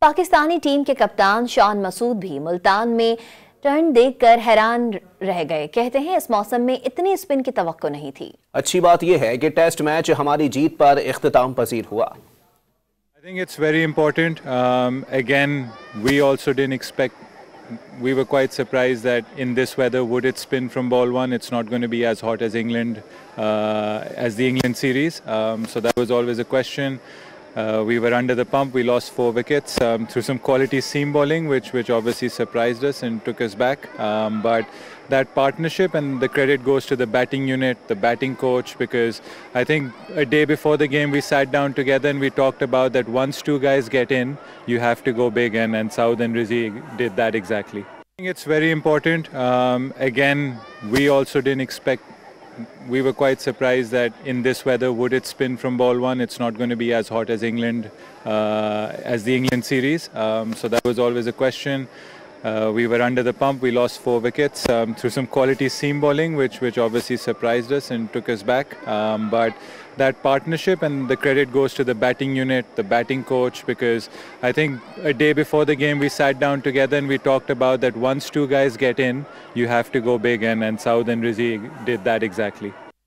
Pakistani team के कप्तान शान मसूद भी मुल्तान में टर्न देखकर हैरान रह गए। कहते हैं इस मौसम में इतनी स्पिन की तवक्को नहीं थी। अच्छी बात यह है कि टेस्ट मैच हमारी जीत पर इख्तिताम पसीर हुआ। I think it's very important. Again, we also didn't expect. We were quite surprised that in this weather, would it spin from ball one? It's not going to be as hot as England, as the England series. So that was always a question. We were under the pump. We lost 4 wickets through some quality seam bowling, which obviously surprised us and took us back. But that partnership, and the credit goes to the batting unit, the batting coach, because I think a day before the game we sat down together and we talked about that once 2 guys get in, you have to go big, and Saud and Rizzi did that exactly. I think it's very important. Again, we also didn't expect. We were quite surprised that in this weather, would it spin from ball one? It's not going to be as hot as England, as the England series. So that was always a question. We were under the pump. We lost 4 wickets through some quality seam bowling, which obviously surprised us and took us back. But that partnership, and the credit goes to the batting unit, the batting coach, because I think a day before the game we sat down together and we talked about that once 2 guys get in, you have to go big, and Saud and Rizzi did that exactly.